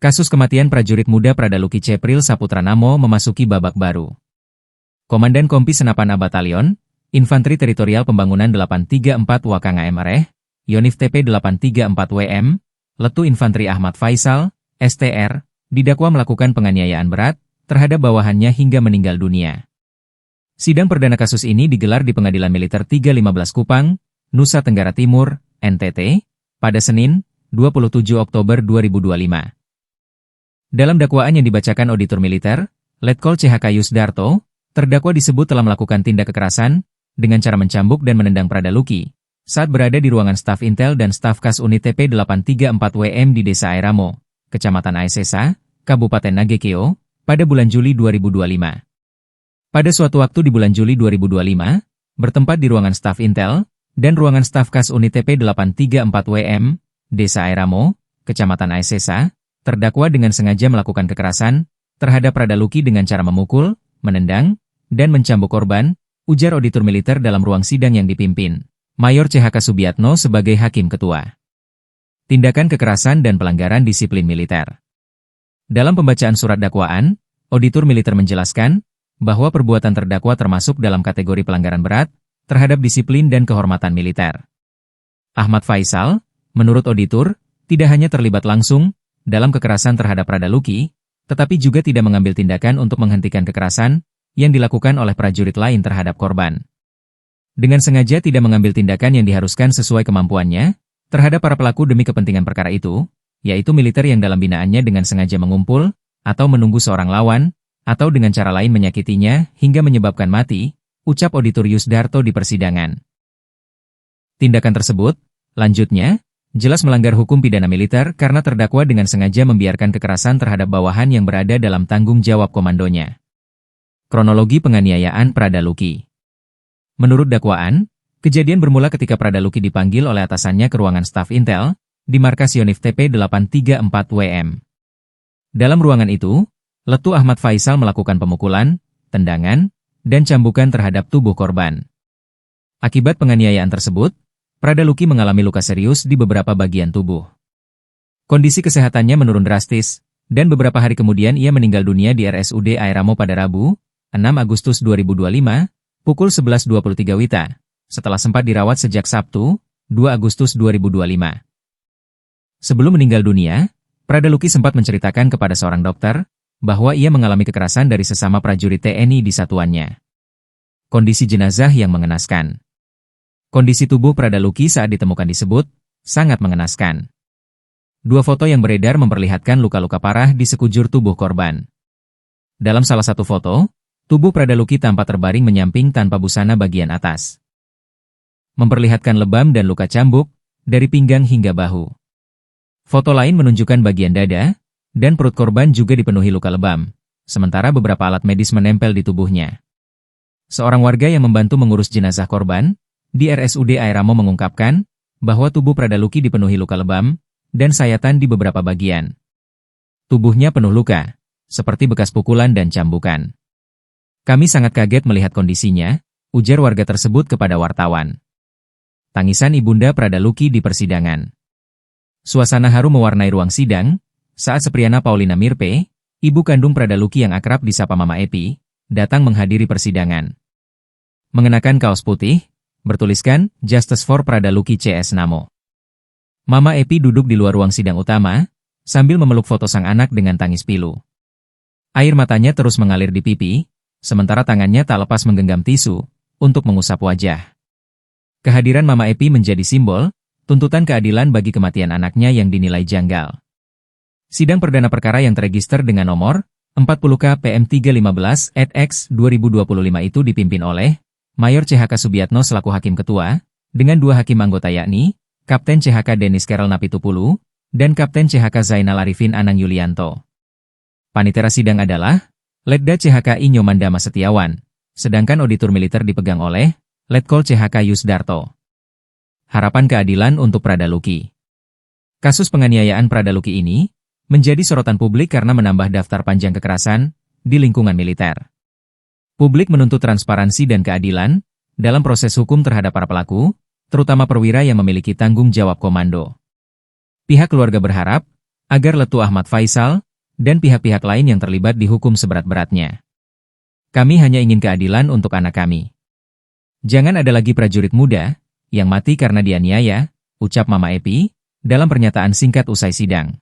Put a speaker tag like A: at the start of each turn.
A: Kasus kematian prajurit muda Pradaluki Cepril Saputra Namo memasuki babak baru. Komandan Kompi Senapan A Batalion, Infanteri Teritorial Pembangunan 834 Wakanga MReh, Yonif TP 834 WM, Letu Infanteri Ahmad Faisal, STR, didakwa melakukan penganiayaan berat terhadap bawahannya hingga meninggal dunia. Sidang perdana kasus ini digelar di Pengadilan Militer 315 Kupang, Nusa Tenggara Timur, NTT, pada Senin, 27 Oktober 2025. Dalam dakwaan yang dibacakan Auditor Militer, Letkol CHK Yusdarto, terdakwa disebut telah melakukan tindak kekerasan dengan cara mencambuk dan menendang Pradaluki saat berada di ruangan staf Intel dan staf Kas Unit TP 834 WM di Desa Airamo, Kecamatan Aesesa, Kabupaten Nagekeo, pada bulan Juli 2025. Pada suatu waktu di bulan Juli 2025, bertempat di ruangan staf Intel dan ruangan staf Kas Unit TP 834 WM, Desa Airamo, Kecamatan Aesesa, terdakwa dengan sengaja melakukan kekerasan terhadap Pradaluki dengan cara memukul, menendang, dan mencambuk korban, ujar Auditor Militer dalam ruang sidang yang dipimpin Mayor CHK Subiatno sebagai Hakim Ketua. Tindakan kekerasan dan pelanggaran disiplin militer. Dalam pembacaan surat dakwaan, Auditor Militer menjelaskan bahwa perbuatan terdakwa termasuk dalam kategori pelanggaran berat terhadap disiplin dan kehormatan militer. Ahmad Faisal, menurut Auditor, tidak hanya terlibat langsung dalam kekerasan terhadap Pradaluki, tetapi juga tidak mengambil tindakan untuk menghentikan kekerasan yang dilakukan oleh prajurit lain terhadap korban. Dengan sengaja tidak mengambil tindakan yang diharuskan sesuai kemampuannya terhadap para pelaku demi kepentingan perkara itu, yaitu militer yang dalam binaannya dengan sengaja mengumpul atau menunggu seorang lawan, atau dengan cara lain menyakitinya hingga menyebabkan mati, ucap Auditor Yusdarto di persidangan. Tindakan tersebut, lanjutnya, jelas melanggar hukum pidana militer karena terdakwa dengan sengaja membiarkan kekerasan terhadap bawahan yang berada dalam tanggung jawab komandonya. Kronologi penganiayaan Pradaluki. Menurut dakwaan, kejadian bermula ketika Pradaluki dipanggil oleh atasannya ke ruangan staf Intel di markas Yonif TP 834 WM. Dalam ruangan itu, Letu Ahmad Faisal melakukan pemukulan, tendangan, dan cambukan terhadap tubuh korban. Akibat penganiayaan tersebut, Pradaluki mengalami luka serius di beberapa bagian tubuh. Kondisi kesehatannya menurun drastis, dan beberapa hari kemudian ia meninggal dunia di RSUD Airamo pada Rabu, 6 Agustus 2025, pukul 11.23 WITA, setelah sempat dirawat sejak Sabtu, 2 Agustus 2025. Sebelum meninggal dunia, Pradaluki sempat menceritakan kepada seorang dokter bahwa ia mengalami kekerasan dari sesama prajurit TNI di satuannya. Kondisi jenazah yang mengenaskan. Kondisi tubuh Pradaluki saat ditemukan disebut sangat mengenaskan. Dua foto yang beredar memperlihatkan luka-luka parah di sekujur tubuh korban. Dalam salah satu foto, tubuh Pradaluki tampak terbaring menyamping tanpa busana bagian atas. Memperlihatkan lebam dan luka cambuk dari pinggang hingga bahu. Foto lain menunjukkan bagian dada dan perut korban juga dipenuhi luka lebam, sementara beberapa alat medis menempel di tubuhnya. Seorang warga yang membantu mengurus jenazah korban di RSUD Airamo mengungkapkan bahwa tubuh Pradaluki dipenuhi luka lebam dan sayatan di beberapa bagian. Tubuhnya penuh luka, seperti bekas pukulan dan cambukan. Kami sangat kaget melihat kondisinya, ujar warga tersebut kepada wartawan. Tangisan ibunda Pradaluki di persidangan. Suasana haru mewarnai ruang sidang saat Sepriana Paulina Mirpe, ibu kandung Pradaluki yang akrab disapa Mama Epi, datang menghadiri persidangan. Mengenakan kaos putih, bertuliskan, Justice for Pradaluki CS Namo. Mama Epi duduk di luar ruang sidang utama, sambil memeluk foto sang anak dengan tangis pilu. Air matanya terus mengalir di pipi, sementara tangannya tak lepas menggenggam tisu, untuk mengusap wajah. Kehadiran Mama Epi menjadi simbol, tuntutan keadilan bagi kematian anaknya yang dinilai janggal. Sidang perdana perkara yang terregister dengan nomor 40K PM 315/X 2025 itu dipimpin oleh Mayor CHK Subiatno selaku Hakim Ketua, dengan dua hakim anggota yakni, Kapten CHK Denis Kerel Napitupulu, dan Kapten CHK Zainal Arifin Anang Yulianto. Panitera sidang adalah, Letda CHK I Nyomandama Setiawan, sedangkan Auditor Militer dipegang oleh, Letkol CHK Yusdarto. Harapan keadilan untuk Pradaluki. Kasus penganiayaan Pradaluki ini, menjadi sorotan publik karena menambah daftar panjang kekerasan di lingkungan militer. Publik menuntut transparansi dan keadilan dalam proses hukum terhadap para pelaku, terutama perwira yang memiliki tanggung jawab komando. Pihak keluarga berharap agar Letu Ahmad Faisal dan pihak-pihak lain yang terlibat dihukum seberat-beratnya. Kami hanya ingin keadilan untuk anak kami. Jangan ada lagi prajurit muda yang mati karena dianiaya, ucap Mama Epi dalam pernyataan singkat usai sidang.